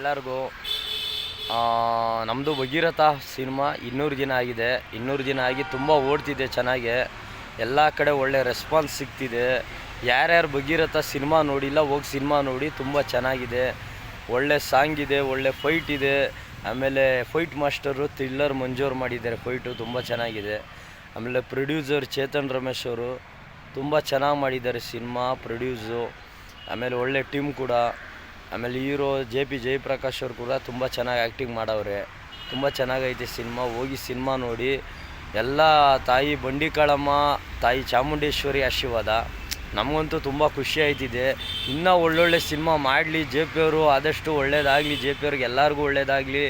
ಎಲ್ಲರಿಗೂ. ನಮ್ಮದು ಭಗೀರಥ ಸಿನಿಮಾ 200 ದಿನ ಆಗಿದೆ. 200 ದಿನ ಆಗಿ ತುಂಬ ಓಡ್ತಿದೆ ಚೆನ್ನಾಗೆ. ಎಲ್ಲ ಕಡೆ ಒಳ್ಳೆ ರೆಸ್ಪಾನ್ಸ್ ಸಿಗ್ತಿದೆ. ಯಾರ್ಯಾರು ಭಗೀರಥ ಸಿನಿಮಾ ನೋಡಿಲ್ಲ ಹೋಗಿ ಸಿನಿಮಾ ನೋಡಿ, ತುಂಬ ಚೆನ್ನಾಗಿದೆ. ಒಳ್ಳೆ ಸಾಂಗ್ ಇದೆ, ಒಳ್ಳೆ ಫೈಟ್ ಇದೆ. ಆಮೇಲೆ ಫೈಟ್ ಮಾಸ್ಟರು ಥ್ರಿಲ್ಲರ್ ಮಂಜೂರು ಮಾಡಿದ್ದಾರೆ. ಫೈಟು ತುಂಬ ಚೆನ್ನಾಗಿದೆ. ಆಮೇಲೆ ಪ್ರೊಡ್ಯೂಸರ್ ಚೇತನ್ ರಮೇಶ್ ಅವರು ತುಂಬ ಚೆನ್ನಾಗಿ ಮಾಡಿದ್ದಾರೆ ಸಿನಿಮಾ ಪ್ರೊಡ್ಯೂಸು. ಆಮೇಲೆ ಒಳ್ಳೆ ಟೀಮ್ ಕೂಡ. ಆಮೇಲೆ ಹೀರೋ JP ಜಯಪ್ರಕಾಶ್ ಅವರು ಕೂಡ ತುಂಬ ಚೆನ್ನಾಗಿ ಆ್ಯಕ್ಟಿಂಗ್ ಮಾಡವ್ರೆ. ತುಂಬ ಚೆನ್ನಾಗೈತೆ ಸಿನಿಮಾ. ಹೋಗಿ ಸಿನಿಮಾ ನೋಡಿ. ಎಲ್ಲ ತಾಯಿ ಬಂಡಿಕಾಳಮ್ಮ, ತಾಯಿ ಚಾಮುಂಡೇಶ್ವರಿ ಆಶೀರ್ವಾದ. ನಮಗಂತೂ ತುಂಬ ಖುಷಿ ಆಯ್ತಿದೆ. ಇನ್ನೂ ಒಳ್ಳೊಳ್ಳೆ ಸಿನಿಮಾ ಮಾಡಲಿ JP ಅವರು. ಆದಷ್ಟು ಒಳ್ಳೇದಾಗಲಿ JP ಅವ್ರಿಗೆ, ಎಲ್ಲರಿಗೂ ಒಳ್ಳೇದಾಗಲಿ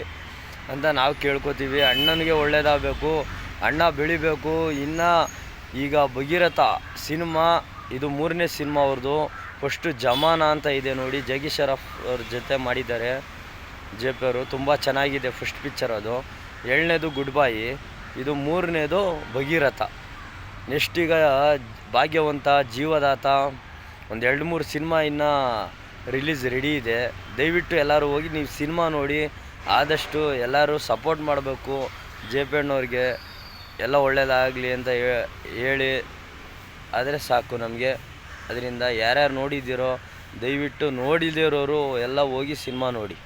ಅಂತ ನಾವು ಕೇಳ್ಕೊತೀವಿ. ಅಣ್ಣನಿಗೆ ಒಳ್ಳೇದಾಗಬೇಕು, ಅಣ್ಣ ಬೆಳಿಬೇಕು. ಇನ್ನು ಈಗ ಭಗೀರಥ ಸಿನಿಮಾ ಇದು 3ನೇ ಸಿನಿಮಾ ಅವ್ರದ್ದು. ಫಸ್ಟು ಜಮಾನ ಅಂತ ಇದೆ ನೋಡಿ, ಜಗ್ಗಿ ಶರಫ್ ಅವ್ರ ಜೊತೆ ಮಾಡಿದ್ದಾರೆ JP ಅವರು. ತುಂಬ ಚೆನ್ನಾಗಿದೆ ಫಸ್ಟ್ ಪಿಕ್ಚರ್ ಅದು. 7ನೇದು ಗುಡ್ ಬಾಯಿ, ಇದು 3ನೇದು ಭಗೀರಥ. ನೆಕ್ಸ್ಟ್ ಈಗ ಭಾಗ್ಯವಂತ, ಜೀವದಾತ, ಒಂದು 2-3 ಸಿನಿಮಾ ಇನ್ನು ರಿಲೀಸ್ ರೆಡಿ ಇದೆ. ದಯವಿಟ್ಟು ಎಲ್ಲರೂ ಹೋಗಿ ನೀವು ಸಿನಿಮಾ ನೋಡಿ. ಆದಷ್ಟು ಎಲ್ಲರೂ ಸಪೋರ್ಟ್ ಮಾಡಬೇಕು JP ಅಣ್ಣವ್ರಿಗೆ. ಎಲ್ಲ ಒಳ್ಳೆಯದಾಗಲಿ ಅಂತ ಹೇಳಿ ಆದರೆ ಸಾಕು ನಮಗೆ. ಅದರಿಂದ ಯಾರ್ಯಾರು ನೋಡಿದ್ದೀರೋ ದಯವಿಟ್ಟು ನೋಡಿದಿರೋರು ಎಲ್ಲ ಹೋಗಿ ಸಿನಿಮಾ ನೋಡಿ.